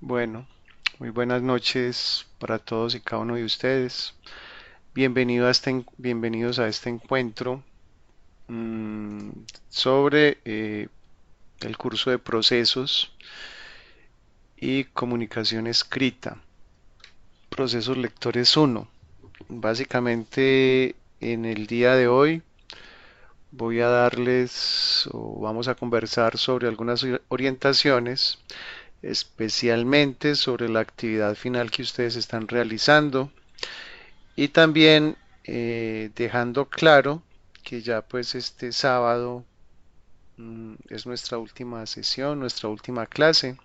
Bueno, muy buenas noches para todos y cada uno de ustedes. Bienvenidos a este encuentro mm, sobre el curso de procesos y comunicación escrita, procesos lectores uno. Básicamente en el día de hoy voy a darles o vamos a conversar sobre algunas orientaciones, especialmente sobre la actividad final que ustedes están realizando. Y también dejando claro que ya pues este sábado es nuestra última sesión, nuestra última clase.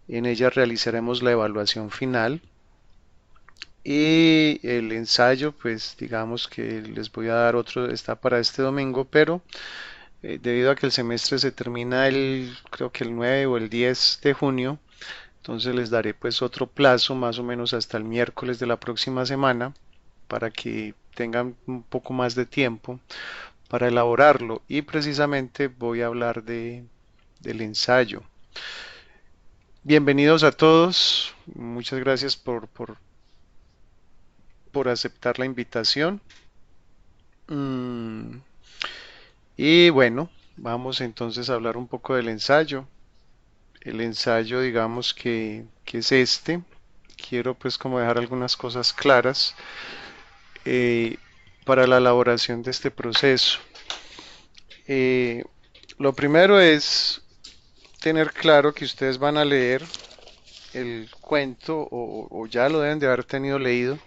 En ella realizaremos la evaluación final y el ensayo, pues digamos que les voy a dar otro, está para este domingo, pero debido a que el semestre se termina creo que el 9 o el 10 de junio, entonces les daré pues otro plazo más o menos hasta el miércoles de la próxima semana para que tengan un poco más de tiempo para elaborarlo y precisamente voy a hablar del ensayo. Bienvenidos a todos, muchas gracias por aceptar la invitación. Mm, y bueno, vamos entonces a hablar un poco del ensayo. El ensayo, digamos que es este. Quiero pues como dejar algunas cosas claras eh, para la elaboración de este proceso. Eh, lo primero es tener claro que ustedes van a leer el cuento o ya lo deben de haber tenido leído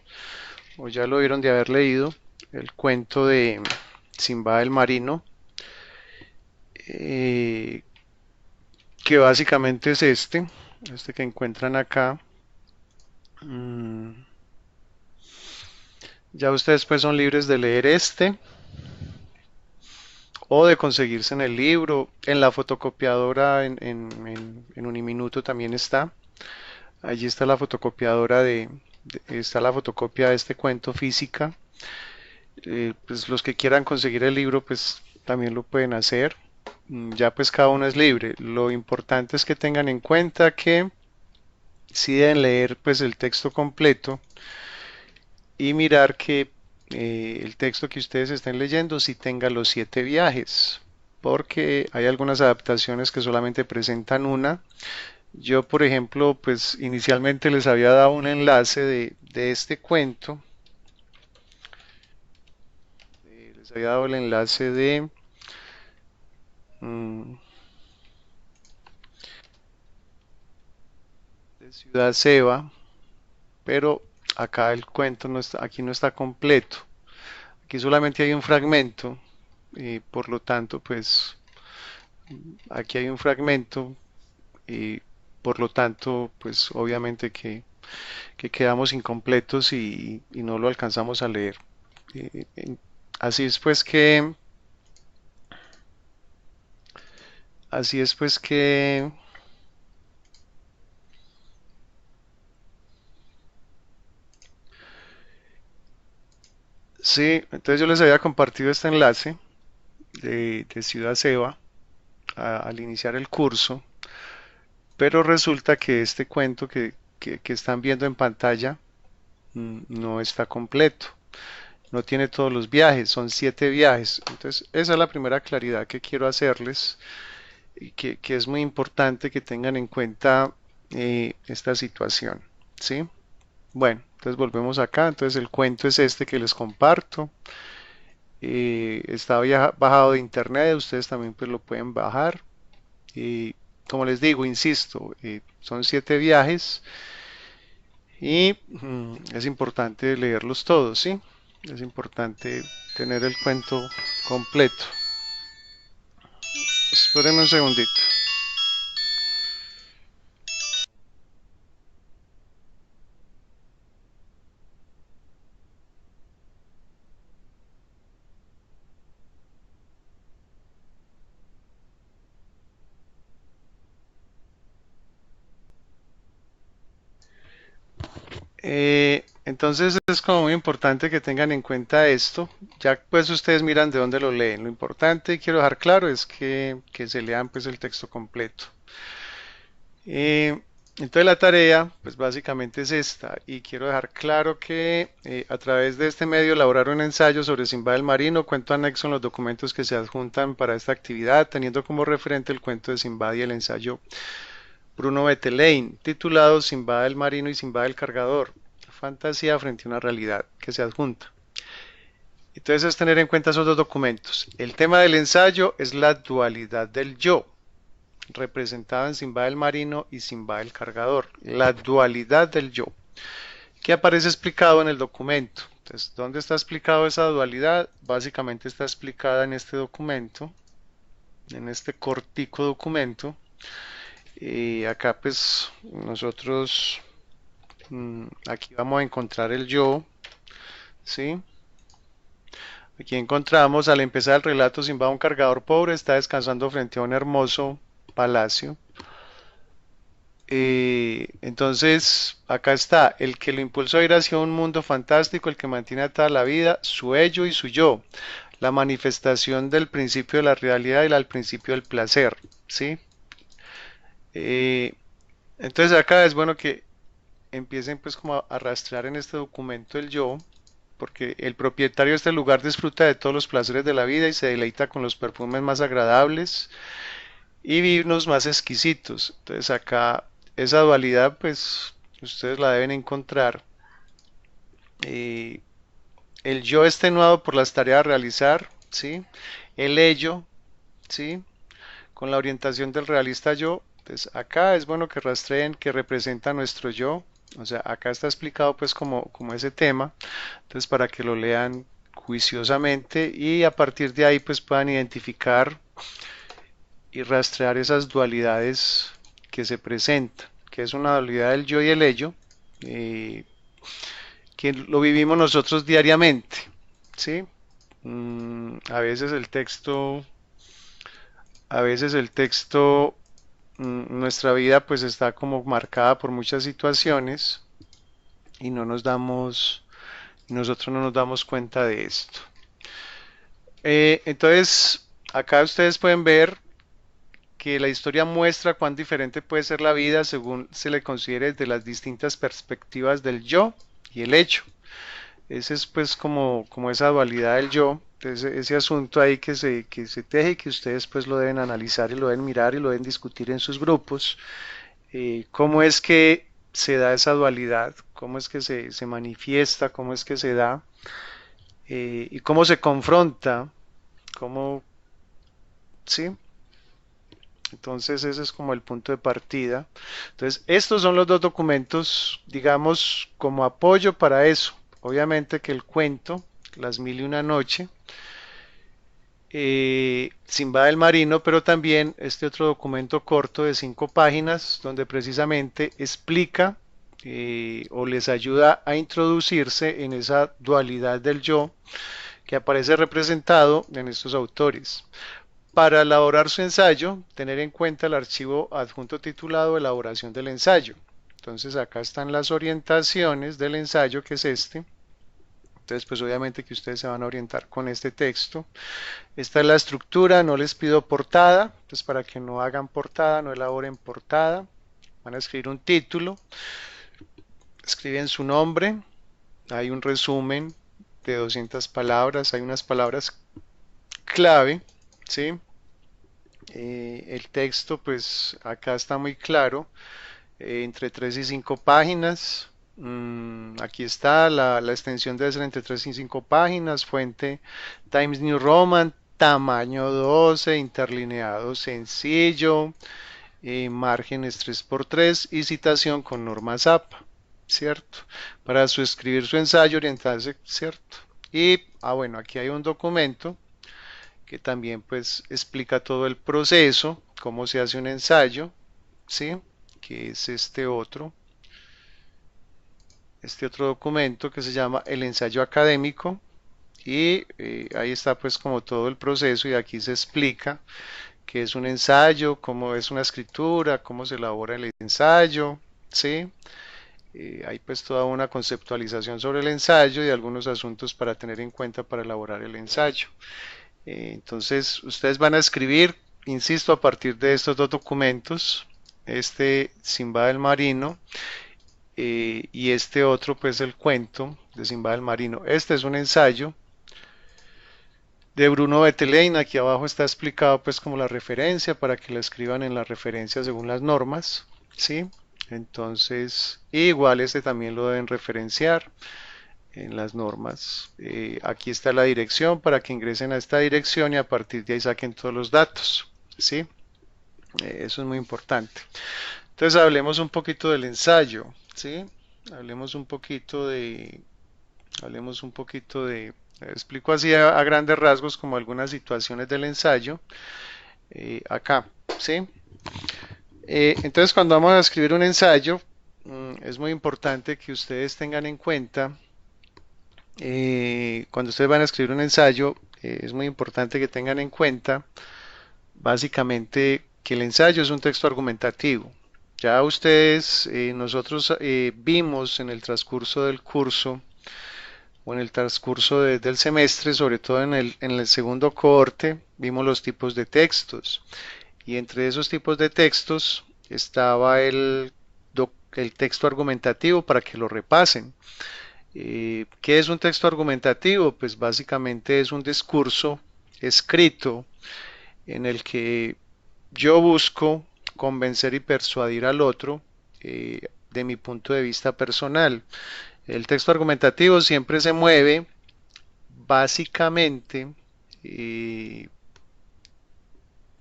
o ya lo vieron de haber leído, el cuento de Simba el Marino, eh, que básicamente es este que encuentran acá. Mm, ya ustedes pues son libres de leer este o de conseguirse en el libro, en la fotocopiadora, en Uniminuto también está. Allí está la fotocopiadora está la fotocopia de este cuento física. Pues los que quieran conseguir el libro, pues también lo pueden hacer. Ya pues cada uno es libre. Lo importante es que tengan en cuenta que si deben leer pues el texto completo y mirar que el texto que ustedes estén leyendo si tenga los 7 viajes, porque hay algunas adaptaciones que solamente presentan una. Yo, por ejemplo, pues inicialmente les había dado un enlace de este cuento, les había dado el enlace mm, de Ciudad Seba, pero acá el cuento no está, aquí no está completo. Aquí solamente hay un fragmento y por lo tanto, pues aquí hay un fragmento y por lo tanto, pues obviamente que quedamos incompletos y no lo alcanzamos a leer. Eh, en- así es pues que, así es pues que, sí, entonces yo les había compartido este enlace de Ciudad Seba al iniciar el curso, pero resulta que este cuento que están viendo en pantalla no está completo, no tiene todos los viajes, son 7 viajes. Entonces, esa es la primera claridad que quiero hacerles y que es muy importante que tengan en cuenta esta situación, ¿sí? Bueno, entonces volvemos acá. Entonces, el cuento es este que les comparto. Está bajado de internet, ustedes también pues lo pueden bajar. Y como les digo, insisto, son 7 viajes y es importante leerlos todos, ¿sí? Es importante tener el cuento completo. Espérenme un segundito. Entonces es como muy importante que tengan en cuenta esto. Ya pues ustedes miran de dónde lo leen. Lo importante, quiero dejar claro, es que se lean pues el texto completo. Eh, Entonces la tarea, pues básicamente es esta, y quiero dejar claro que a través de este medio elaborar un ensayo sobre Simba el Marino, cuento anexo en los documentos que se adjuntan para esta actividad, teniendo como referente el cuento de Simba y el ensayo Bruno Bettelheim, titulado Simba el Marino y Simba el Cargador, fantasía frente a una realidad que se adjunta. Entonces es tener en cuenta esos dos documentos. El tema del ensayo es la dualidad del yo, representado en Simba el Marino y Simba el Cargador. La dualidad del yo, que aparece explicado en el documento. Entonces, ¿dónde está explicado esa dualidad? Básicamente está explicada en este documento, en este cortico documento. Y acá pues nosotros, aquí vamos a encontrar el yo, ¿sí? Aquí encontramos, al empezar el relato, Simba, un cargador pobre, está descansando frente a un hermoso palacio. Entonces, acá está, el que lo impulsó a ir hacia un mundo fantástico, el que mantiene atada la vida, su ello y su yo, la manifestación del principio de la realidad y el principio del placer, ¿sí? Eh, entonces acá es bueno que empiecen pues como a rastrear en este documento el yo, porque el propietario de este lugar disfruta de todos los placeres de la vida y se deleita con los perfumes más agradables y vinos más exquisitos. Entonces acá esa dualidad pues ustedes la deben encontrar. Eh, el yo extenuado por las tareas a realizar, ¿sí? El ello, ¿sí? Con la orientación del realista yo. Entonces acá es bueno que rastreen que representa nuestro yo. O sea, acá está explicado pues como ese tema. Entonces para que lo lean juiciosamente y a partir de ahí pues puedan identificar y rastrear esas dualidades que se presentan, que es una dualidad del yo y el ello, eh, que lo vivimos nosotros diariamente, ¿sí? A veces el texto, a veces el texto, nuestra vida pues está como marcada por muchas situaciones y no nos damos, nosotros no nos damos cuenta de esto. Entonces, acá ustedes pueden ver que la historia muestra cuán diferente puede ser la vida según se le considere desde las distintas perspectivas del yo y el hecho. Ese es pues como esa dualidad del yo, ese asunto ahí que se teje y que ustedes pues lo deben analizar y lo deben mirar y lo deben discutir en sus grupos. ¿Cómo es que se da esa dualidad? ¿Cómo es que se manifiesta? ¿Cómo es que se da? ¿Y cómo se confronta? ¿Cómo, sí? Entonces ese es como el punto de partida. Entonces estos son los dos documentos, digamos, como apoyo para eso. Obviamente que el cuento, Las Mil y una Noche, Simba del Marino, pero también este otro documento corto de 5 páginas donde precisamente explica o les ayuda a introducirse en esa dualidad del yo que aparece representado en estos autores. Para elaborar su ensayo, tener en cuenta el archivo adjunto titulado Elaboración del ensayo. Entonces acá están las orientaciones del ensayo, que es este. Entonces, pues obviamente que ustedes se van a orientar con este texto. Esta es la estructura, no les pido portada, pues para que no hagan portada, no elaboren portada. Van a escribir un título, escriben su nombre, hay un resumen de 200 palabras, hay unas palabras clave, ¿sí? El texto, pues acá está muy claro, entre 3 y 5 páginas. Aquí está, la extensión debe ser entre 3 y 5 páginas, fuente Times New Roman, tamaño 12, interlineado sencillo, márgenes 3x3 y citación con norma ZAPA, ¿cierto? Para su escribir su ensayo, orientarse, ¿cierto? Y, bueno, aquí hay un documento que también pues explica todo el proceso, cómo se hace un ensayo, ¿sí? Que es este otro documento que se llama el ensayo académico y ahí está pues como todo el proceso y aquí se explica qué es un ensayo, cómo es una escritura, cómo se elabora el ensayo, ¿sí? Hay pues toda una conceptualización sobre el ensayo y algunos asuntos para tener en cuenta para elaborar el ensayo. Entonces, ustedes van a escribir, insisto, a partir de estos dos documentos. este Simba el Marino, y este otro pues el cuento de Simba el Marino. Este es un ensayo de Bruno Bettelheim. Aquí abajo está explicado pues como la referencia para que la escriban en la referencia según las normas, ¿sí? Entonces, igual este también lo deben referenciar en las normas. Aquí está la dirección para que ingresen a esta dirección y a partir de ahí saquen todos los datos, ¿sí? Eso es muy importante. Entonces hablemos un poquito del ensayo, ¿sí? Hablemos un poquito de, hablemos un poquito de, explico así a grandes rasgos como algunas situaciones del ensayo, acá, ¿sí? Entonces cuando vamos a escribir un ensayo, es muy importante que ustedes tengan en cuenta, cuando ustedes van a escribir un ensayo, es muy importante que tengan en cuenta básicamente que el ensayo es un texto argumentativo. Ya ustedes, nosotros vimos en el transcurso del curso o en el transcurso del semestre, sobre todo en el segundo cohorte, vimos los tipos de textos. Y entre esos tipos de textos estaba el texto argumentativo para que lo repasen. ¿Qué es un texto argumentativo? Pues básicamente es un discurso escrito en el que yo busco convencer y persuadir al otro de mi punto de vista personal. El texto argumentativo siempre se mueve básicamente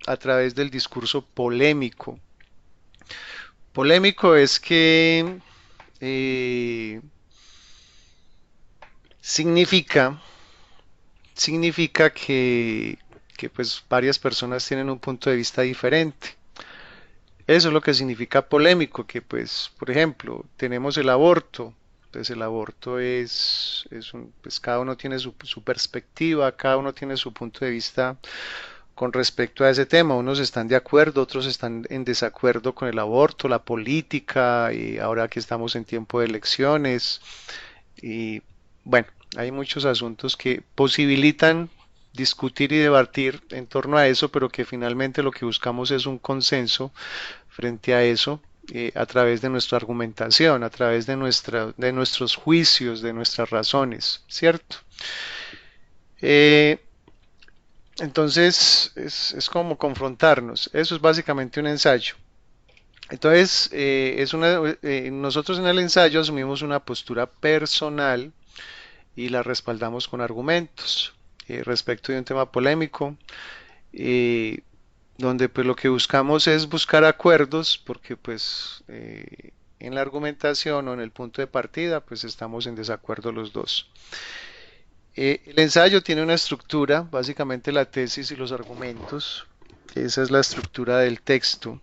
a través del discurso polémico. Polémico es que eh, significa, significa que pues varias personas tienen un punto de vista diferente. Eso es lo que significa polémico, que pues, por ejemplo, tenemos el aborto. Pues el aborto pues cada uno tiene su perspectiva, cada uno tiene su punto de vista con respecto a ese tema. Unos están de acuerdo, otros están en desacuerdo con el aborto, la política, y ahora que estamos en tiempo de elecciones. Y bueno, hay muchos asuntos que posibilitan discutir y debatir en torno a eso, pero que finalmente lo que buscamos es un consenso frente a eso, a través de nuestra argumentación, a través de nuestros juicios, de nuestras razones, ¿cierto? Eh, entonces es como confrontarnos. Eso es básicamente un ensayo. Entonces, nosotros en el ensayo asumimos una postura personal y la respaldamos con argumentos respecto de un tema polémico, eh, donde pues lo que buscamos es buscar acuerdos, porque pues en la argumentación o en el punto de partida pues estamos en desacuerdo los dos. El ensayo tiene una estructura, básicamente la tesis y los argumentos. Esa es la estructura del texto,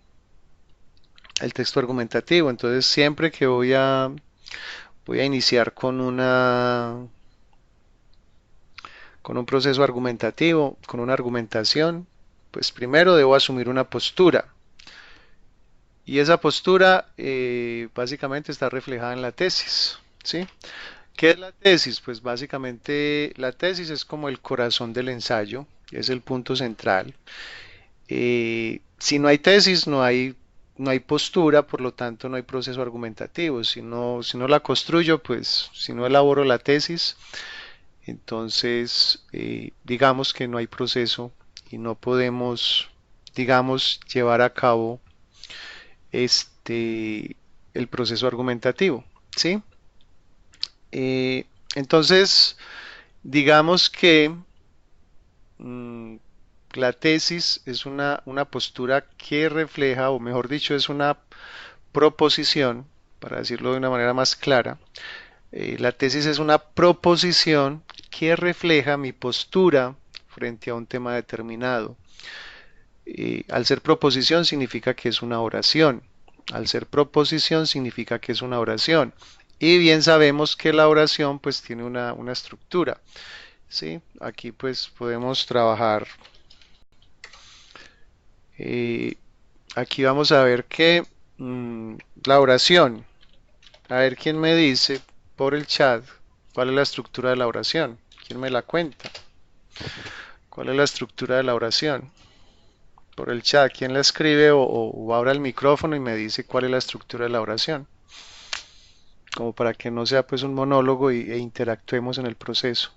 el texto argumentativo. Entonces siempre que voy a iniciar con un proceso argumentativo, con una argumentación, pues primero debo asumir una postura. Y esa postura básicamente está reflejada en la tesis, ¿sí? ¿Qué es la tesis? Pues básicamente la tesis es como el corazón del ensayo, es el punto central. Si no hay tesis, no hay postura, por lo tanto no hay proceso argumentativo. Si no la construyo, pues si no elaboro la tesis, entonces digamos que no hay proceso y no podemos, digamos, llevar a cabo el proceso argumentativo, ¿sí? Eh, entonces, digamos que mm, la tesis es una postura que refleja, o mejor dicho, es una proposición, para decirlo de una manera más clara. La tesis es una proposición que refleja mi postura frente a un tema determinado. Al ser proposición significa que es una oración. Al ser proposición significa que es una oración. Y bien sabemos que la oración pues tiene una estructura. ¿Sí? Aquí pues podemos trabajar. eh, Aquí vamos a ver que la oración. A ver quién me dice por el chat cuál es la estructura de la oración. ¿Quién me la cuenta? ¿Cuál es la estructura de la oración? por el chat quién la escribe o abra el micrófono y me dice cuál es la estructura de la oración, como para que no sea pues un monólogo e interactuemos en el proceso.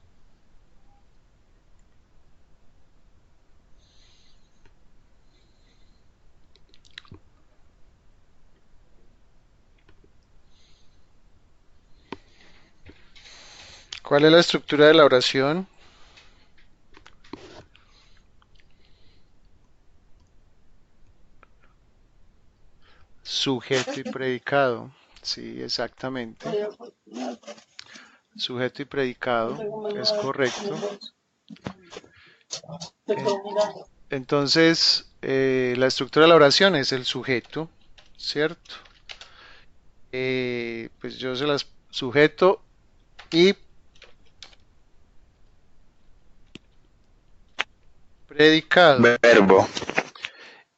¿Cuál es la estructura de la oración? Sujeto y predicado. Sí, exactamente. Sujeto y predicado, es correcto. En- Entonces, la estructura de la oración es el sujeto, ¿cierto? Pues yo se las sujeto y predicado. Verbo.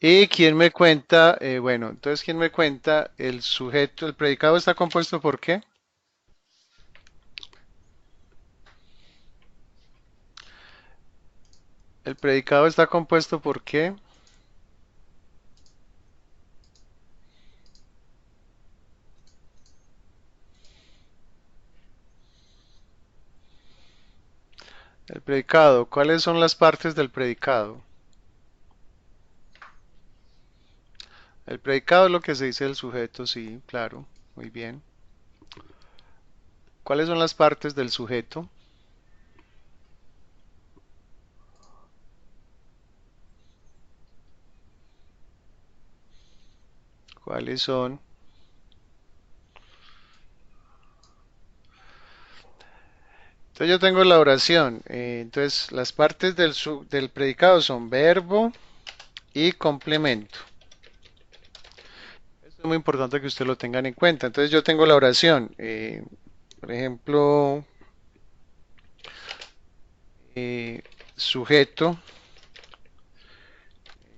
¿Y quién me cuenta? Bueno, entonces, ¿quién me cuenta? El sujeto, el predicado está compuesto por qué? El predicado está compuesto por qué? El predicado, ¿cuáles son las partes del predicado? El predicado es lo que se dice del sujeto, sí, claro, muy bien. ¿Cuáles son las partes del sujeto? ¿Cuáles son? Entonces yo tengo la oración. Entonces las partes del predicado son verbo y complemento. Esto es muy importante que usted lo tengan en cuenta. Entonces yo tengo la oración. Por ejemplo, eh, sujeto.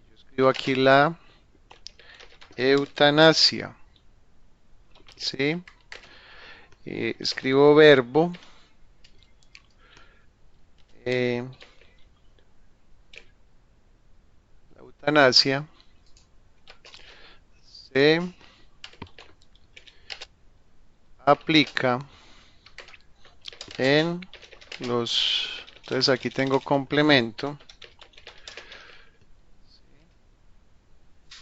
Yo escribo aquí la eutanasia. ¿Sí? Escribo verbo. eh, la eutanasia se aplica en entonces aquí tengo complemento,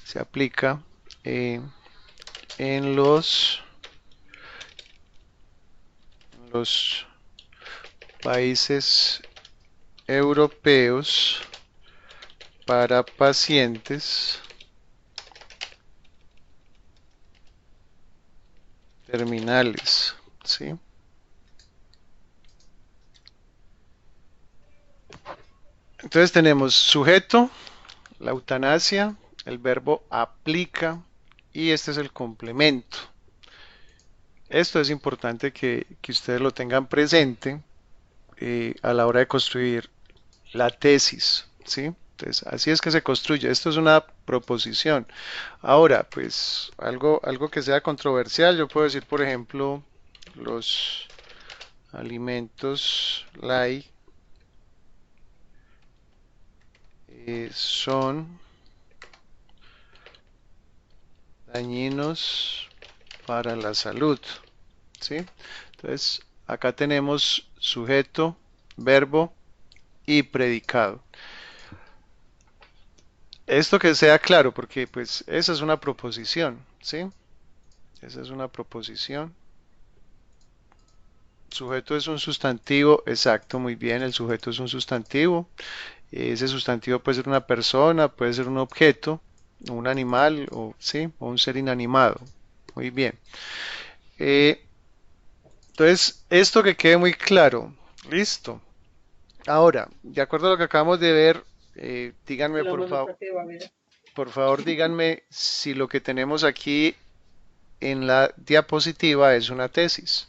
se aplica eh, en los países europeos para pacientes terminales, ¿sí? Entonces tenemos sujeto, la eutanasia, el verbo aplica y este es el complemento. Esto es importante que ustedes lo tengan presente a la hora de construir la tesis, ¿sí? Entonces, así es que se construye. Esto es una proposición. Ahora, pues, algo que sea controversial, yo puedo decir, por ejemplo, los alimentos light son dañinos para la salud, ¿sí? Entonces, acá tenemos sujeto, verbo y predicado. Esto que sea claro, porque pues esa es una proposición, ¿sí? Esa es una proposición. Sujeto es un sustantivo, exacto, muy bien, el sujeto es un sustantivo. Ese sustantivo puede ser una persona, puede ser un objeto, un animal, o sí, o un ser inanimado. Muy bien. Eh, entonces, esto que quede muy claro. Listo. Ahora, de acuerdo a lo que acabamos de ver, díganme por favor, díganme si lo que tenemos aquí en la diapositiva es una tesis.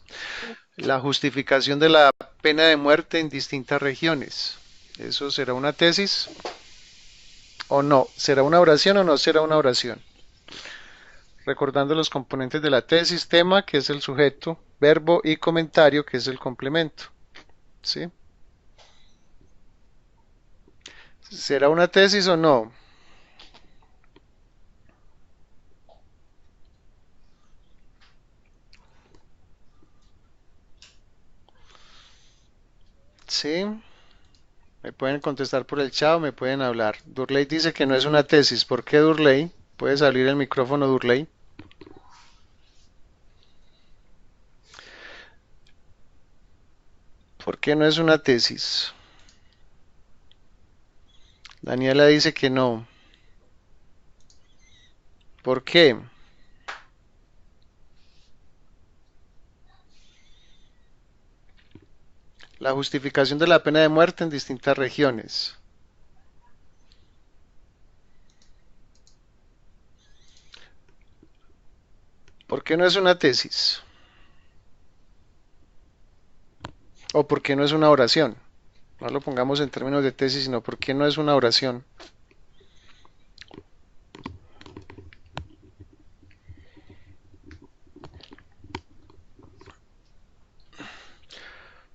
La justificación de la pena de muerte en distintas regiones. ¿Eso será una tesis o no? ¿Será una oración o no será una oración? Recordando los componentes de la tesis, tema, que es el sujeto, verbo y comentario, que es el complemento. ¿Sí? ¿Será una tesis o no? Sí, me pueden contestar por el chat o me pueden hablar. Durley dice que no es una tesis. ¿Por qué Durley? Puede salir el micrófono Durley. ¿Por qué no es una tesis? Daniela dice que no. ¿Por qué? La justificación de la pena de muerte en distintas regiones. ¿Por qué no es una tesis? ¿O por qué no es una oración? No lo pongamos en términos de tesis, sino por qué no es una oración.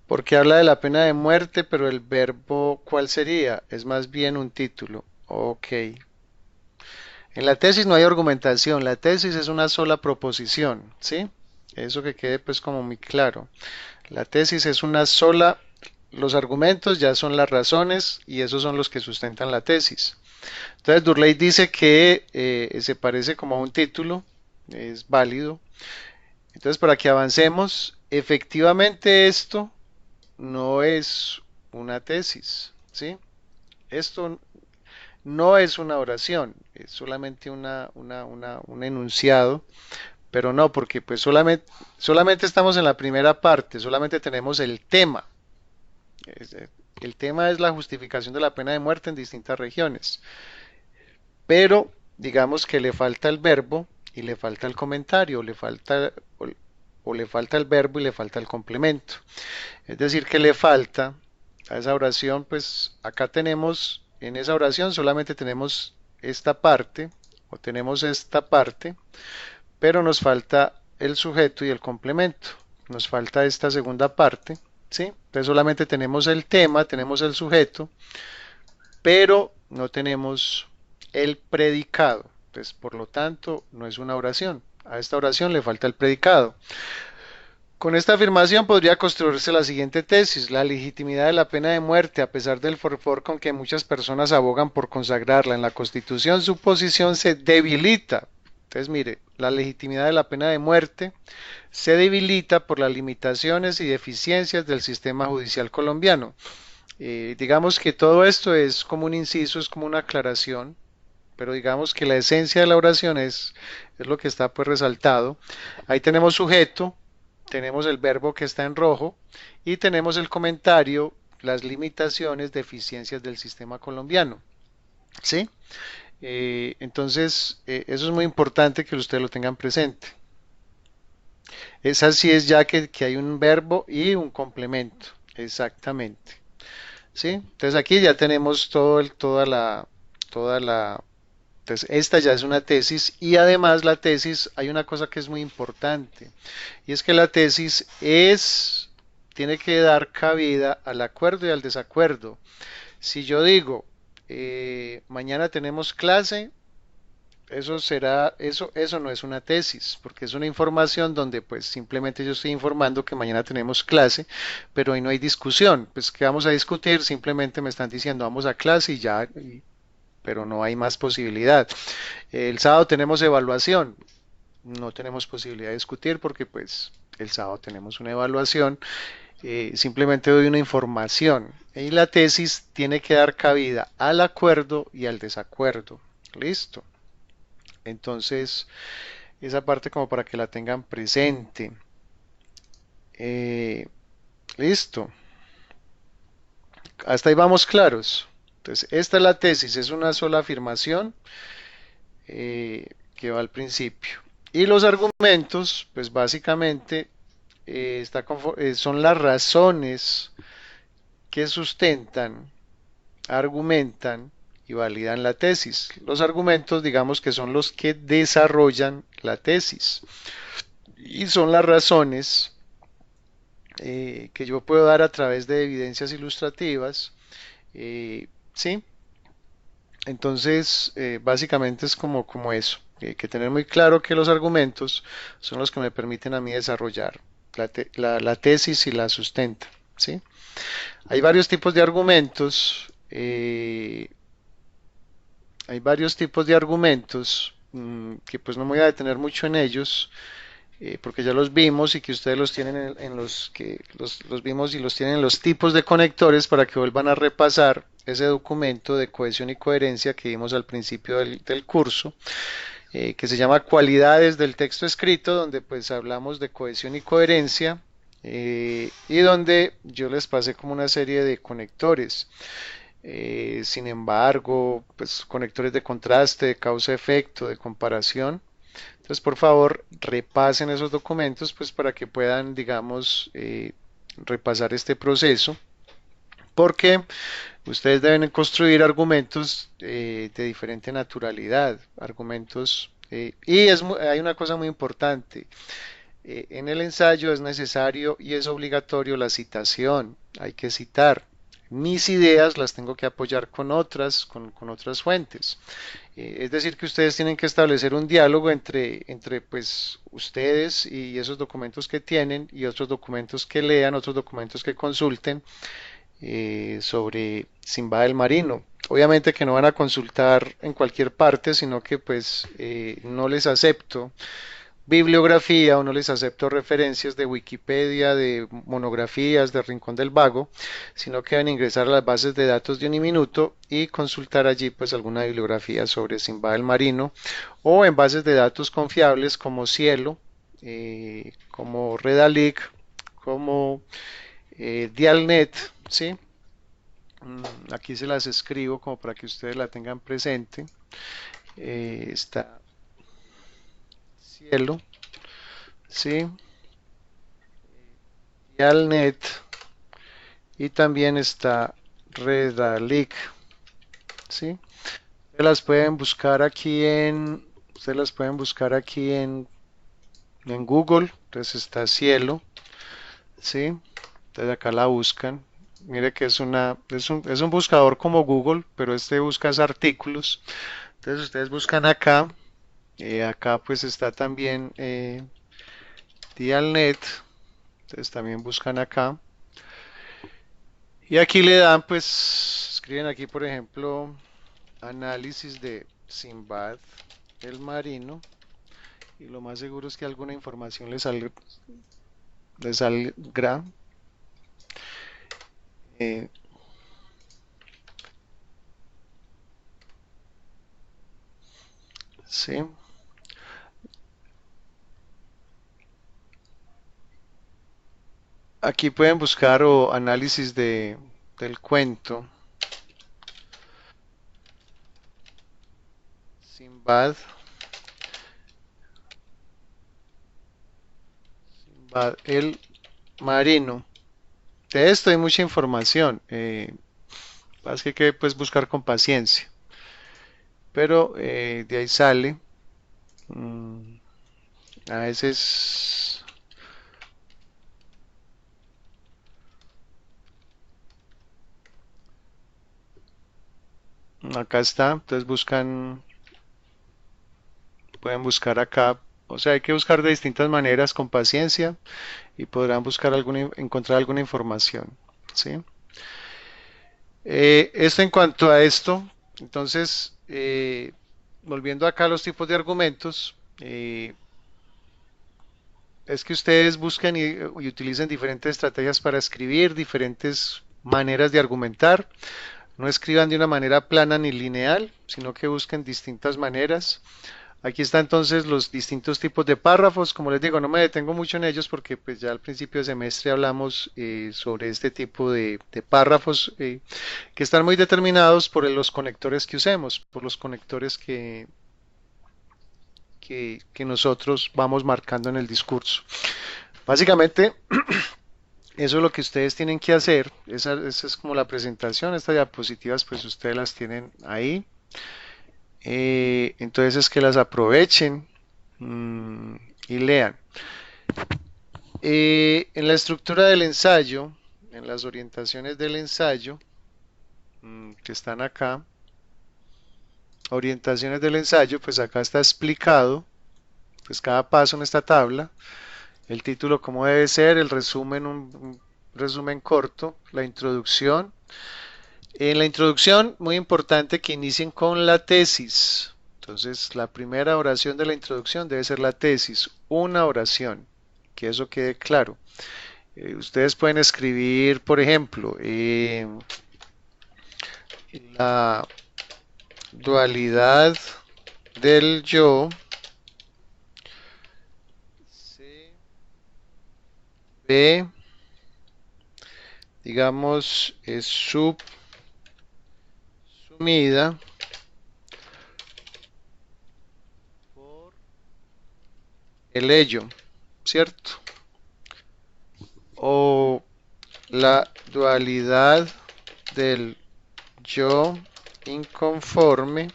Porque habla de la pena de muerte, pero el verbo, ¿cuál sería? Es más bien un título. Ok. En la tesis no hay argumentación, la tesis es una sola proposición, ¿sí? Eso que quede pues como muy claro. La tesis es una sola, los argumentos ya son las razones y esos son los que sustentan la tesis. Entonces Durley dice que se parece como a un título, es válido. Entonces para que avancemos, efectivamente esto no es una tesis, ¿sí? Esto no es una oración, es solamente un enunciado, pero no, porque pues solamente estamos en la primera parte, solamente tenemos el tema. El tema es la justificación de la pena de muerte en distintas regiones, pero digamos que le falta el verbo y le falta el comentario, o le falta el verbo y le falta el complemento. Es decir, que le falta a esa oración, pues acá tenemos, en esa oración solamente tenemos esta parte, o tenemos esta parte, pero nos falta el sujeto y el complemento. Nos falta esta segunda parte, ¿sí? Entonces solamente tenemos el tema, tenemos el sujeto, pero no tenemos el predicado. Entonces, por lo tanto, no es una oración. A esta oración le falta el predicado. Con esta afirmación podría construirse la siguiente tesis: la legitimidad de la pena de muerte, a pesar del fervor con que muchas personas abogan por consagrarla en la Constitución, su posición se debilita. Entonces, mire, la legitimidad de la pena de muerte se debilita por las limitaciones y deficiencias del sistema judicial colombiano. Digamos que todo esto es como un inciso, es como una aclaración, pero digamos que la esencia de la oración es lo que está pues resaltado. Ahí tenemos sujeto, tenemos el verbo que está en rojo y tenemos el comentario, las limitaciones, deficiencias del sistema colombiano. ¿Sí? Entonces, eso es muy importante que ustedes lo tengan presente. Es así es ya que hay un verbo y un complemento. Exactamente. ¿Sí? Entonces aquí ya tenemos toda la, entonces esta ya es una tesis y además la tesis, hay una cosa que es muy importante y es que la tesis tiene que dar cabida al acuerdo y al desacuerdo. Si yo digo, mañana tenemos clase, eso no es una tesis, porque es una información donde pues simplemente yo estoy informando que mañana tenemos clase, pero hoy no hay discusión. Pues ¿qué vamos a discutir? Simplemente me están diciendo vamos a clase y ya, pero no hay más posibilidad. El sábado tenemos evaluación, no tenemos posibilidad de discutir porque pues el sábado tenemos una evaluación, simplemente doy una información. Y la tesis tiene que dar cabida al acuerdo y al desacuerdo. Listo. Entonces, esa parte como para que la tengan presente. Eh, listo. Hasta ahí vamos claros. Entonces, esta es la tesis, es una sola afirmación que va al principio. Y los argumentos, pues básicamente son las razones que sustentan, argumentan y validan la tesis. Los argumentos, digamos que son los que desarrollan la tesis. Y son las razones que yo puedo dar a través de evidencias ilustrativas. ¿Sí? Entonces, básicamente es como eso. Hay que tener muy claro que los argumentos son los que me permiten a mí desarrollar la tesis y la sustentan. ¿sí? Hay varios tipos de argumentos, que pues no me voy a detener mucho en ellos, porque ya los vimos y que ustedes los tienen en los que los vimos y los tienen en los tipos de conectores para que vuelvan a repasar ese documento de cohesión y coherencia que vimos al principio del curso, que se llama Cualidades del texto escrito, donde pues hablamos de cohesión y coherencia, y donde yo les pasé como una serie de conectores. Sin embargo, pues conectores de contraste, de causa-efecto, de comparación. Entonces, por favor, repasen esos documentos, pues para que puedan, digamos, repasar este proceso, porque ustedes deben construir argumentos de diferente naturalidad, argumentos, hay una cosa muy importante. En el ensayo es necesario y es obligatorio la citación, hay que citar. Mis ideas las tengo que apoyar con otras, con otras fuentes. Es decir, que ustedes tienen que establecer un diálogo entre pues, ustedes y esos documentos que tienen y otros documentos que lean, otros documentos que consulten sobre Simba del Marino. Obviamente que no van a consultar en cualquier parte, sino que pues no les acepto bibliografía o no les acepto referencias de Wikipedia, de monografías, de Rincón del Vago, sino que deben ingresar a las bases de datos de Uniminuto y consultar allí pues alguna bibliografía sobre Simba el Marino o en bases de datos confiables como Cielo, como Redalic, como Dialnet, ¿sí? Aquí se las escribo como para que ustedes la tengan presente. Está Cielo, ¿sí? Dialnet y también está Redalic, ¿sí? Ustedes las pueden buscar aquí en Google, entonces está Cielo, ¿sí? Entonces acá la buscan. Mire que es un buscador como Google, pero este busca artículos. Entonces ustedes buscan acá, acá pues está también Dialnet, entonces también buscan acá. Y aquí le dan, pues, escriben aquí, por ejemplo, análisis de Simbad el marino. Y lo más seguro es que alguna información le salga. Eh, sí. Aquí pueden buscar o análisis del cuento. Simbad. Simbad el marino. De esto hay mucha información. Es que hay que pues, buscar con paciencia. Pero de ahí sale. mm, a veces acá está. Entonces pueden buscar acá. O sea, hay que buscar de distintas maneras con paciencia y podrán buscar encontrar alguna información. ¿Sí? Esto en cuanto a esto, entonces, volviendo acá a los tipos de argumentos, es que ustedes busquen y utilicen diferentes estrategias para escribir, diferentes maneras de argumentar. No escriban de una manera plana ni lineal, sino que busquen distintas maneras. Aquí están entonces los distintos tipos de párrafos. Como les digo, no me detengo mucho en ellos porque pues ya al principio de semestre hablamos sobre este tipo de párrafos que están muy determinados por los conectores que usemos, por los conectores que nosotros vamos marcando en el discurso. Básicamente, eso es lo que ustedes tienen que hacer. Esa es como la presentación. Estas diapositivas pues ustedes las tienen ahí. Entonces es que las aprovechen mmm, y lean. En la estructura del ensayo, en las orientaciones del ensayo, que están acá, orientaciones del ensayo, pues acá está explicado, pues cada paso en esta tabla, el título cómo debe ser, el resumen, resumen corto, la introducción. En la introducción, muy importante que inicien con la tesis. Entonces, la primera oración de la introducción debe ser la tesis, una oración, que eso quede claro. Ustedes pueden escribir, por ejemplo, la dualidad del yo se ve, digamos, es subsumida por el ello, ¿cierto? O la dualidad del yo inconforme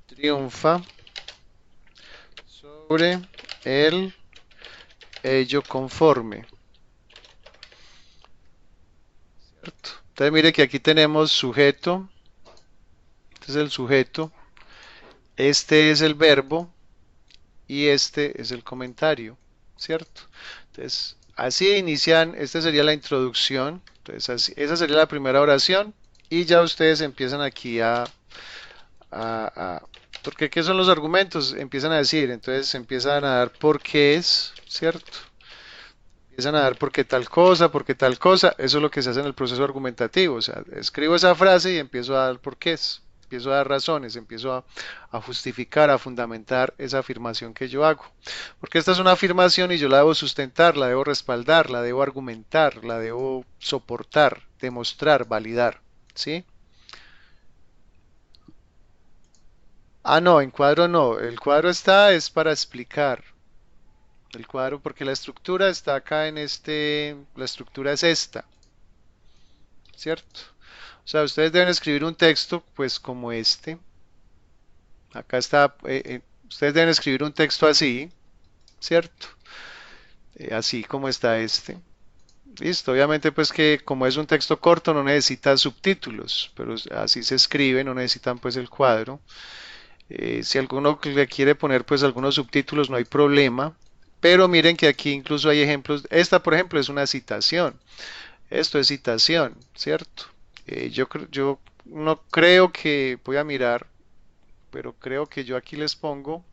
triunfa sobre el ello conforme, ¿cierto? Entonces mire que aquí tenemos sujeto, este es el sujeto, este es el verbo y este es el comentario, ¿cierto? Entonces, así inician, esta sería la introducción, entonces esa sería la primera oración y ya ustedes empiezan aquí porque ¿qué son los argumentos? Empiezan a decir, entonces empiezan a dar por qué es, ¿cierto? Empiezan a dar por qué tal cosa, eso es lo que se hace en el proceso argumentativo, o sea, escribo esa frase y empiezo a dar por qué es, empiezo a dar razones, empiezo a justificar, a fundamentar esa afirmación que yo hago, porque esta es una afirmación y yo la debo sustentar, la debo respaldar, la debo argumentar, la debo soportar, demostrar, validar, ¿sí? Ah, no, en cuadro no, el cuadro está es para explicar, el cuadro porque la estructura está acá en la estructura es esta, ¿cierto? O sea, ustedes deben escribir un texto, pues como este. Acá está, ustedes deben escribir un texto así, ¿cierto? Así como está este. Listo, obviamente pues que como es un texto corto no necesita subtítulos, pero así se escribe, no necesitan pues el cuadro. Si alguno le quiere poner pues algunos subtítulos no hay problema, pero miren que aquí incluso hay ejemplos. Esta por ejemplo es una citación. Esto es citación, ¿cierto? Yo no creo que, voy a mirar, pero creo que yo aquí les pongo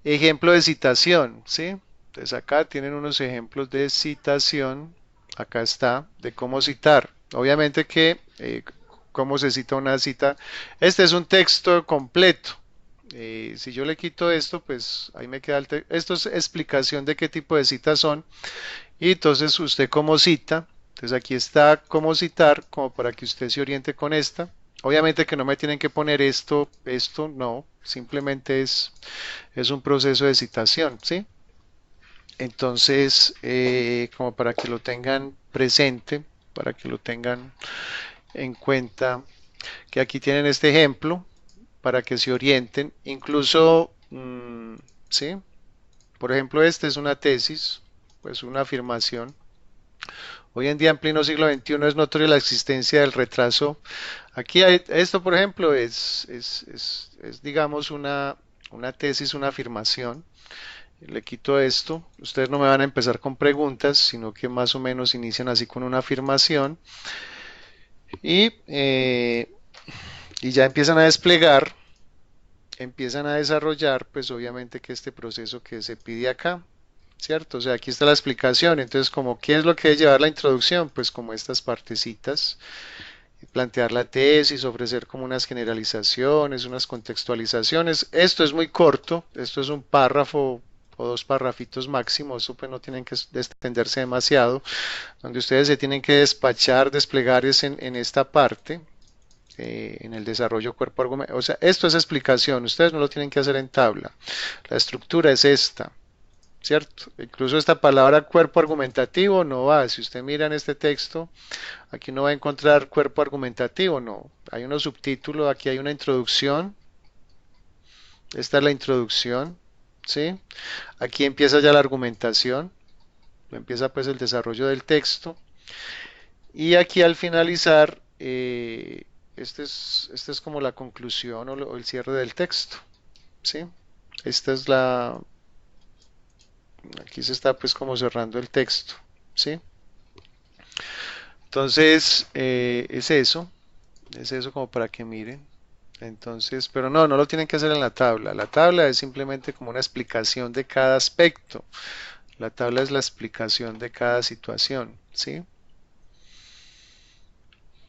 ejemplo de citación, ¿sí? Entonces acá tienen unos ejemplos de citación, acá está, de cómo citar. Obviamente que, cómo se cita una cita. Este es un texto completo. Si yo le quito esto, pues ahí me queda esto es explicación de qué tipo de citas son. Y entonces usted como cita, entonces aquí está cómo citar, como para que usted se oriente con esta. Obviamente que no me tienen que poner esto no, simplemente es un proceso de citación, ¿sí? Entonces, como para que lo tengan presente, para que lo tengan en cuenta, que aquí tienen este ejemplo, para que se orienten, incluso, ¿sí? Por ejemplo, esta es una tesis, pues una afirmación. Hoy en día, en pleno siglo XXI, es notoria la existencia del retraso. Aquí esto, por ejemplo, digamos, una tesis, una afirmación. Le quito esto. Ustedes no me van a empezar con preguntas, sino que más o menos inician así con una afirmación. Y, y ya empiezan a desplegar, empiezan a desarrollar, pues obviamente que este proceso que se pide acá. ¿Cierto? O sea, aquí está la explicación. Entonces, como, ¿qué es lo que debe llevar la introducción? Pues como estas partecitas, plantear la tesis, ofrecer como unas generalizaciones, unas contextualizaciones. Esto es muy corto, esto es un párrafo o dos parrafitos máximo, eso pues no tienen que extenderse demasiado, donde ustedes se tienen que despachar, desplegar es en esta parte, en el desarrollo cuerpo argumento. O sea, esto es explicación, ustedes no lo tienen que hacer en tabla. La estructura es esta. ¿Cierto? Incluso esta palabra cuerpo argumentativo no va. Si usted mira en este texto, aquí no va a encontrar cuerpo argumentativo, no. Hay unos subtítulos, aquí hay una introducción. Esta es la introducción, ¿sí? Aquí empieza ya la argumentación, empieza pues el desarrollo del texto. Y aquí al finalizar, este es como la conclusión o el cierre del texto, ¿sí? Esta es Aquí se está pues como cerrando el texto, ¿sí? Entonces, es eso como para que miren. Entonces, pero no, no lo tienen que hacer en la tabla. La tabla es simplemente como una explicación de cada aspecto. La tabla es la explicación de cada situación, ¿sí?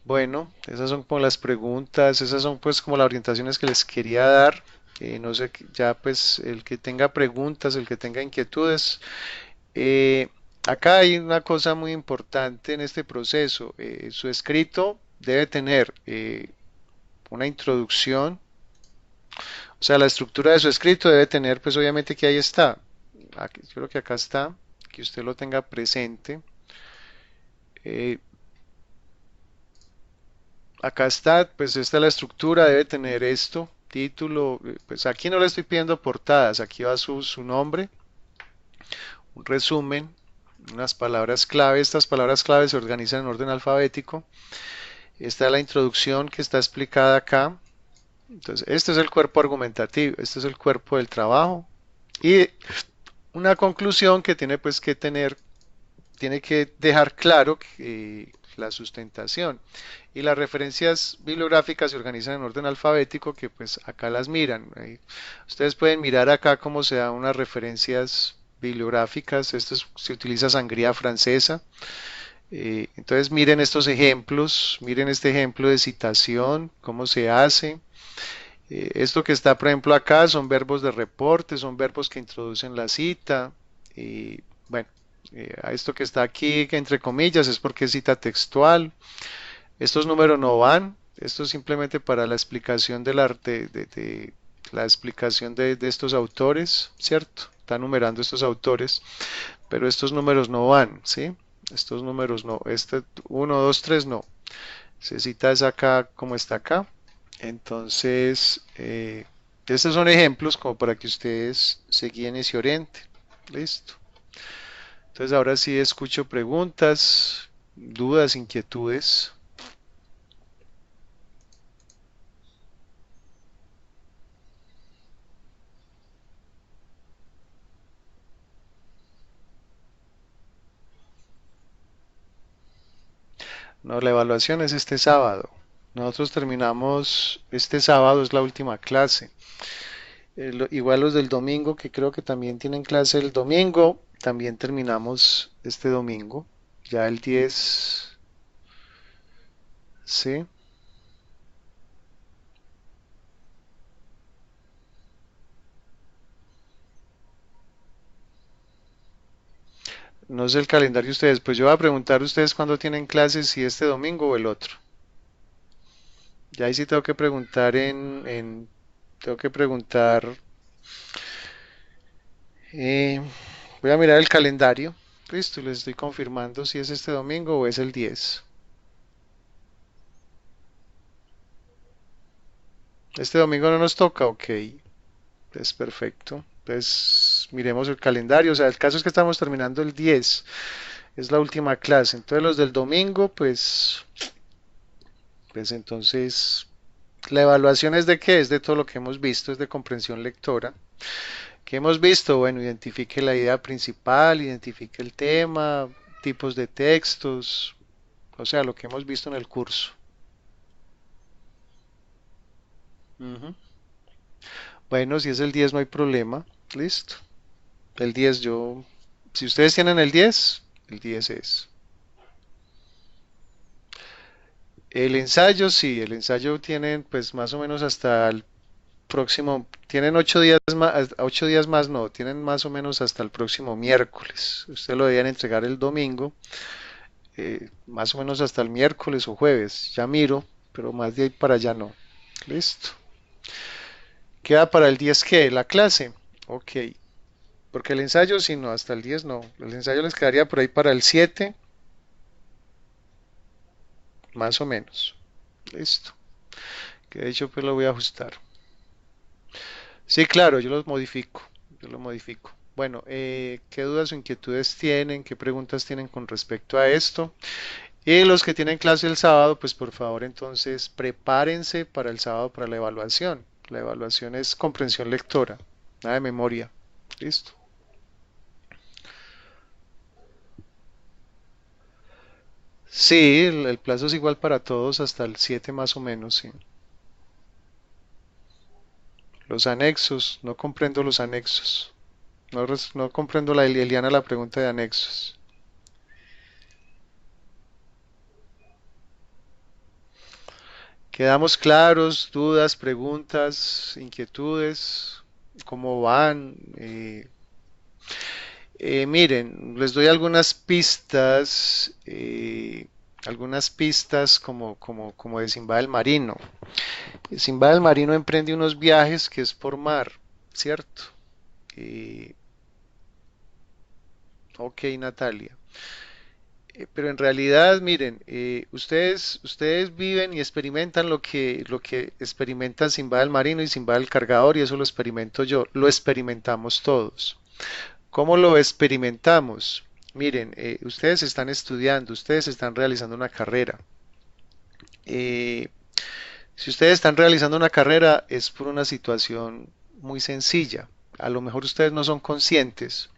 Bueno, esas son como las preguntas, esas son pues como las orientaciones que les quería dar. No sé, ya pues el que tenga preguntas, el que tenga inquietudes. eh, Acá hay una cosa muy importante en este proceso. Su escrito debe tener una introducción, o sea, la estructura de su escrito debe tener, pues obviamente que ahí está. Yo creo que acá está, que usted lo tenga presente. Eh, Acá está, pues esta es la estructura, debe tener esto, título, pues aquí no le estoy pidiendo portadas, aquí va su nombre, un resumen, unas palabras clave, estas palabras clave se organizan en orden alfabético, esta es la introducción que está explicada acá, entonces este es el cuerpo argumentativo, este es el cuerpo del trabajo y una conclusión que tiene pues que tener, tiene que dejar claro que la sustentación y las referencias bibliográficas se organizan en orden alfabético que pues acá las miran. Ustedes pueden mirar acá cómo se dan unas referencias bibliográficas. Se utiliza sangría francesa. Entonces miren estos ejemplos, miren este ejemplo de citación, cómo se hace. Esto que está, por ejemplo, acá son verbos de reporte, son verbos que introducen la cita. Y bueno, a esto que está aquí, que entre comillas, es porque es cita textual. Estos números no van, esto es simplemente para la explicación del arte, de la explicación de estos autores, ¿cierto? Está numerando estos autores, pero estos números no van, ¿sí? Estos números no, este uno 2 3 no. Se cita es acá como está acá. Entonces, estos son ejemplos como para que ustedes se guíen y se orienten. Listo. Entonces, ahora sí escucho preguntas, dudas, inquietudes. No, la evaluación es este sábado. Nosotros terminamos este sábado, es la última clase. Igual los del domingo, que creo que también tienen clase el domingo, también terminamos este domingo. Ya el 10, ¿sí? No sé el calendario de ustedes, pues yo voy a preguntar a ustedes cuándo tienen clases, si este domingo o el otro. Ya ahí sí tengo que preguntar tengo que preguntar, eh, voy a mirar el calendario. Listo, les estoy confirmando si es este domingo o es el 10. Este domingo no nos toca, ok, es perfecto. Entonces, miremos el calendario. O sea, el caso es que estamos terminando el 10, es la última clase. Entonces, los del domingo, pues entonces, la evaluación es de qué, es de todo lo que hemos visto, es de comprensión lectora. ¿Qué hemos visto? Bueno, identifique la idea principal, identifique el tema, tipos de textos, o sea, lo que hemos visto en el curso. Ujú. Bueno, si es el 10 no hay problema. Listo. El 10 yo, si ustedes tienen el 10 es. El ensayo, sí, el ensayo tienen pues más o menos hasta el próximo, tienen 8 días más, 8 días más no, tienen más o menos hasta el próximo miércoles. Ustedes lo debían entregar el domingo, más o menos hasta el miércoles o jueves, ya miro, pero más de ahí para allá no. Listo. Queda para el 10 ¿qué? La clase. Ok, porque el ensayo si no, hasta el 10 no. El ensayo les quedaría por ahí para el 7 más o menos. Listo. Que de hecho pues lo voy a ajustar. Sí, claro, yo los modifico. Yo lo modifico. Bueno, ¿qué dudas o inquietudes tienen? ¿Qué preguntas tienen con respecto a esto? Y los que tienen clase el sábado, pues por favor entonces prepárense para el sábado para la evaluación. La evaluación es comprensión lectora, nada de memoria. Listo. Sí, el plazo es igual para todos hasta el 7 más o menos, sí. Los anexos, no comprendo los anexos. No, no comprendo Eliana, la pregunta de anexos. ¿Quedamos claros? ¿Dudas, preguntas, inquietudes? ¿Cómo van? Miren, les doy algunas pistas como de Simba del Marino. Simba del Marino emprende unos viajes que es por mar, ¿cierto? Eh, ok, Natalia. Pero en realidad, miren, ustedes viven y experimentan lo que experimentan Simba del Marino y Simba del Cargador, y eso lo experimento yo, lo experimentamos todos. ¿Cómo lo experimentamos? Miren, ustedes están estudiando, ustedes están realizando una carrera. Eh, si ustedes están realizando una carrera es por una situación muy sencilla. A lo mejor ustedes no son conscientes,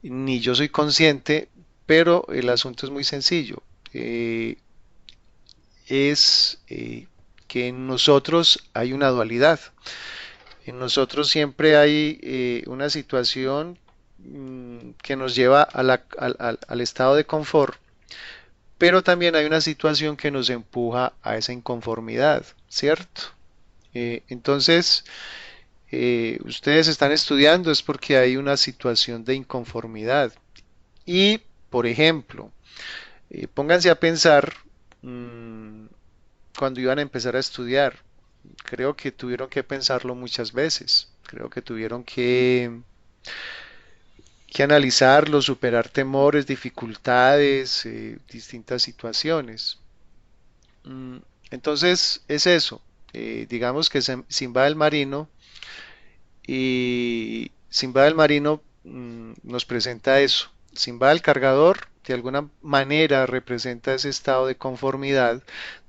ni yo soy consciente, pero el asunto es muy sencillo. Eh, es que en nosotros hay una dualidad. En nosotros siempre hay una situación que nos lleva al estado de confort, pero también hay una situación que nos empuja a esa inconformidad, ¿cierto? Entonces, ustedes están estudiando es porque hay una situación de inconformidad. Y, por ejemplo, pónganse a pensar mmm, cuando iban a empezar a estudiar. Creo que tuvieron que pensarlo muchas veces. Creo que tuvieron que analizarlo, superar temores, dificultades, distintas situaciones. Mm, Entonces, es eso. Digamos que Simba del Marino y Simba del Marino nos presenta eso. Simba del Cargador de alguna manera representa ese estado de conformidad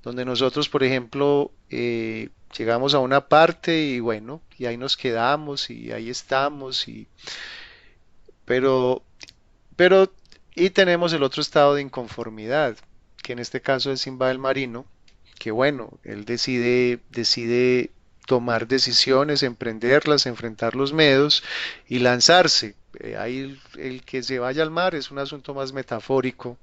donde nosotros, por ejemplo, llegamos a una parte y bueno, y ahí nos quedamos y ahí estamos, pero, pero, y tenemos el otro estado de inconformidad, que en este caso es Simba del Marino, que bueno, él decide tomar decisiones, emprenderlas, enfrentar los miedos y lanzarse. Ahí el que se vaya al mar es un asunto más metafórico,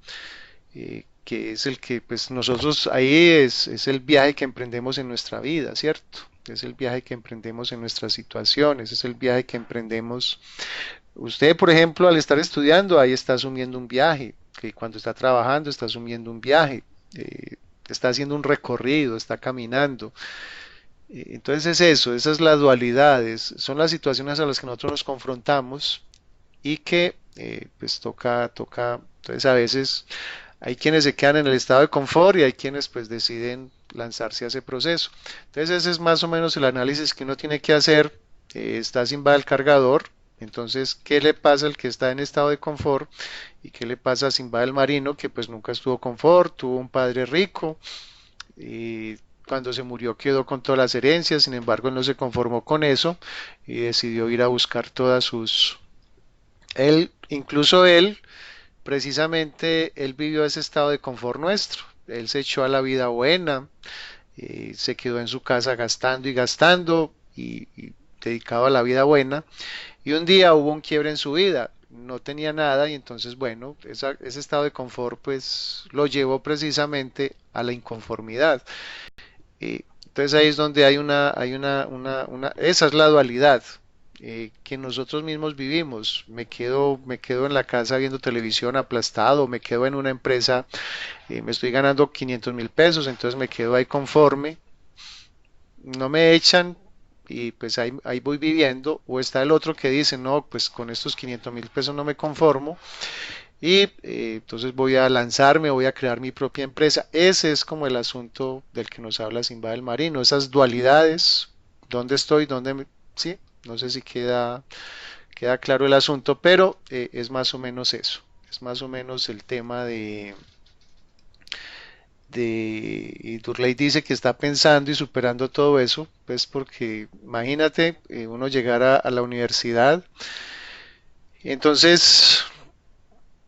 que es el que, pues nosotros ahí es el viaje que emprendemos en nuestra vida, ¿cierto? Es el viaje que emprendemos en nuestras situaciones, es el viaje que emprendemos. Usted, por ejemplo, al estar estudiando, ahí está asumiendo un viaje, que cuando está trabajando está asumiendo un viaje, está haciendo un recorrido, está caminando. Entonces es eso, esa es la dualidad, son las situaciones a las que nosotros nos confrontamos y que pues toca, entonces a veces hay quienes se quedan en el estado de confort y hay quienes pues deciden lanzarse a ese proceso. Entonces ese es más o menos el análisis que uno tiene que hacer. Está sin va el cargador, entonces ¿qué le pasa al que está en estado de confort y qué le pasa a Simba el marino que pues nunca estuvo confort, tuvo un padre rico y cuando se murió quedó con todas las herencias, sin embargo él no se conformó con eso y decidió ir a buscar todas sus... Incluso él, precisamente, él vivió ese estado de confort nuestro. Él se echó a la vida buena, se quedó en su casa gastando y gastando y dedicado a la vida buena. Y un día hubo un quiebre en su vida, no tenía nada y entonces, bueno, ese estado de confort pues lo llevó precisamente a la inconformidad. Entonces ahí es donde esa es la dualidad que nosotros mismos vivimos. Me quedo en la casa viendo televisión aplastado, me quedo en una empresa, me estoy ganando 500.000 pesos, entonces me quedo ahí conforme, no me echan y pues ahí voy viviendo. O está el otro que dice, no, pues con estos 500.000 pesos no me conformo y entonces voy a lanzarme, voy a crear mi propia empresa. Ese es como el asunto del que nos habla Simba del Marino, esas dualidades, dónde estoy, sí, no sé si queda claro el asunto, pero es más o menos eso, es más o menos el tema y Durley dice que está pensando y superando todo eso, pues porque imagínate uno llegar a la universidad, y entonces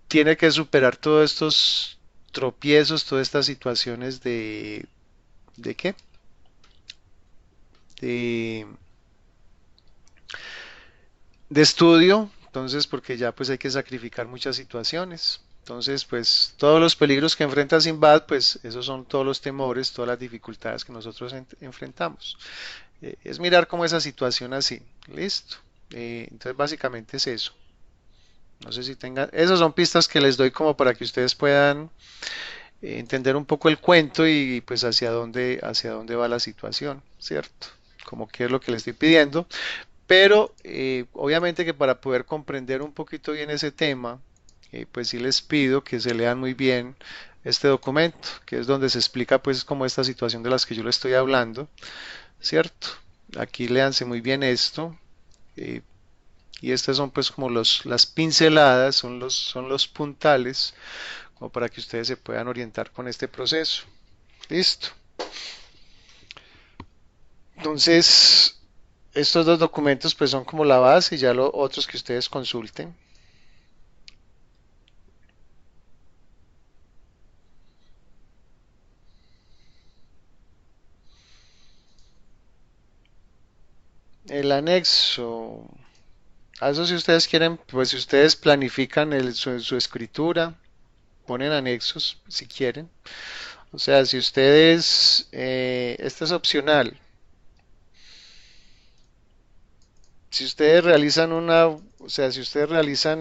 tiene que superar todos estos. tropiezos, todas estas situaciones ¿de qué? De, de estudio, entonces porque ya pues hay que sacrificar muchas situaciones. Entonces, pues todos los peligros que enfrenta Sinbad, pues esos son todos los temores, todas las dificultades que nosotros enfrentamos. Es mirar como esa situación así, listo. Entonces, básicamente es eso. No sé si tengan, esas son pistas que les doy como para que ustedes puedan entender un poco el cuento y pues hacia dónde va la situación, ¿cierto? Como qué es lo que le estoy pidiendo. Pero obviamente que para poder comprender un poquito bien ese tema, pues sí les pido que se lean muy bien este documento, que es donde se explica pues como esta situación de las que yo le estoy hablando, ¿cierto? Aquí léanse muy bien esto. eh, y estas son pues como las pinceladas, son los puntales, como para que ustedes se puedan orientar con este proceso. Listo. Entonces, estos dos documentos pues son como la base y ya los otros que ustedes consulten. El anexo. A eso si ustedes quieren, pues si ustedes planifican su escritura, ponen anexos si quieren. O sea, si ustedes, esto es opcional. Si ustedes realizan o sea, si ustedes realizan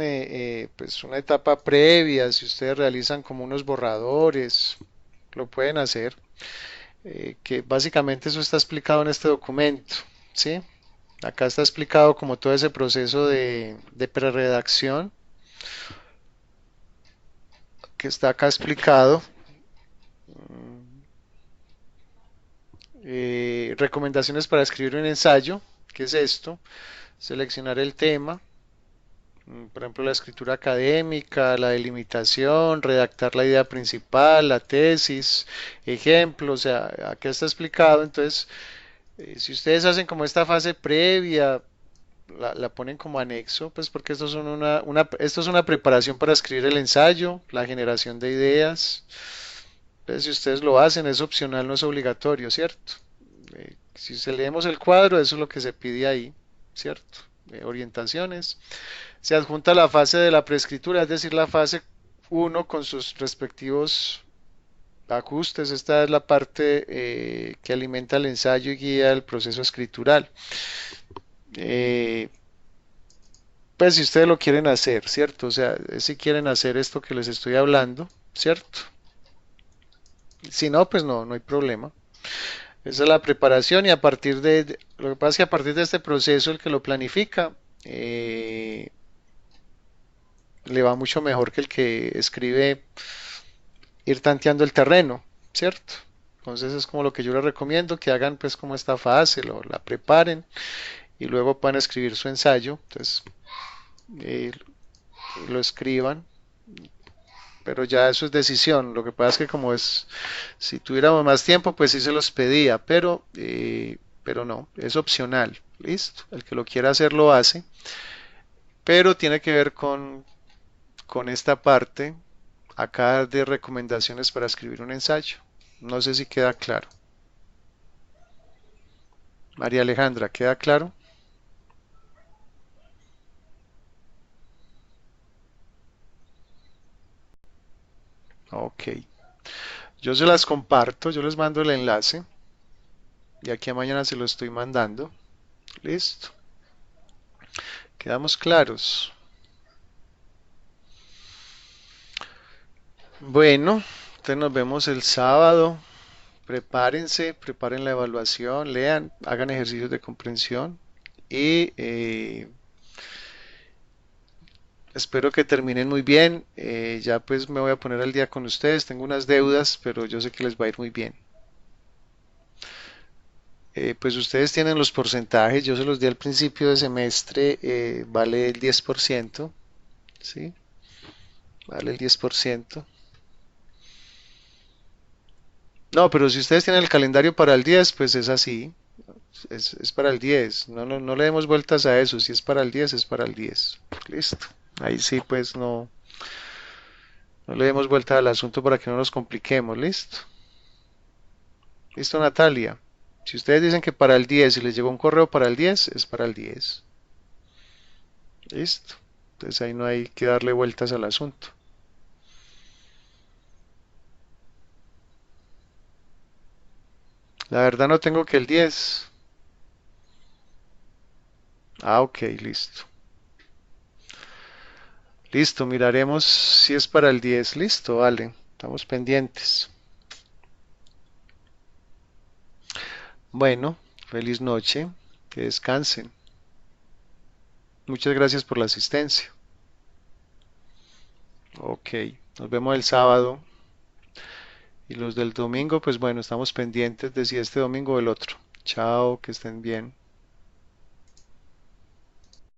pues una etapa previa, si ustedes realizan como unos borradores, lo pueden hacer. Que básicamente eso está explicado en este documento, ¿sí? Acá está explicado como todo ese proceso de preredacción que está acá explicado. Recomendaciones para escribir un ensayo, ¿qué es esto? Seleccionar el tema, por ejemplo, la escritura académica, la delimitación, redactar la idea principal, la tesis, ejemplos, o sea, acá está explicado. Entonces, si ustedes hacen como esta fase previa, la ponen como anexo, pues porque esto, esto es una preparación para escribir el ensayo, la generación de ideas. Entonces, si ustedes lo hacen, es opcional, no es obligatorio, ¿cierto? Si se leemos el cuadro, eso es lo que se pide ahí, ¿cierto? Orientaciones. Se adjunta la fase de la preescritura, es decir, la fase uno con sus respectivos ajustes. Esta es la parte que alimenta el ensayo y guía el proceso escritural. Eh, pues si ustedes lo quieren hacer, ¿cierto? O sea, si quieren hacer esto que les estoy hablando, ¿cierto? Si no, pues no, no hay problema. Esa es la preparación y a partir lo que pasa es que a partir de este proceso, el que lo planifica, eh, le va mucho mejor que el que escribe ir tanteando el terreno, ¿cierto? Entonces es como lo que yo les recomiendo, que hagan pues como esta fase, la preparen y luego puedan escribir su ensayo, entonces eh, lo escriban, pero ya eso es decisión. Lo que pasa es que como es, si tuviéramos más tiempo, pues sí se los pedía, pero no, es opcional, listo. El que lo quiera hacer lo hace, pero tiene que ver con esta parte acá de recomendaciones para escribir un ensayo. No sé si queda claro. María Alejandra, ¿queda claro? Ok. Yo se las comparto, yo les mando el enlace y aquí a mañana se lo estoy mandando. Listo. Quedamos claros. Bueno, entonces nos vemos el sábado. Prepárense, preparen la evaluación, lean, hagan ejercicios de comprensión y espero que terminen muy bien. Ya pues me voy a poner al día con ustedes. Tengo unas deudas, pero yo sé que les va a ir muy bien. Pues ustedes tienen los porcentajes, yo se los di al principio de semestre, vale el 10%, ¿sí? Vale el 10%. No, pero si ustedes tienen el calendario para el 10, pues es así, es para el 10. No, no, no le demos vueltas a eso, si es para el 10, es para el 10. Listo. Ahí sí, pues no, No le demos vuelta al asunto para que no nos compliquemos. Listo. Listo, Natalia. Si ustedes dicen que para el 10, si les llegó un correo para el 10, es para el 10. Listo. Entonces ahí no hay que darle vueltas al asunto. La verdad no tengo que el 10. Ah, ok, listo. Listo, miraremos si es para el 10. Listo, vale. Estamos pendientes. Bueno, feliz noche. Que descansen. Muchas gracias por la asistencia. Ok, nos vemos el sábado. Y los del domingo, pues bueno, estamos pendientes de si este domingo o el otro. Chao, que estén bien.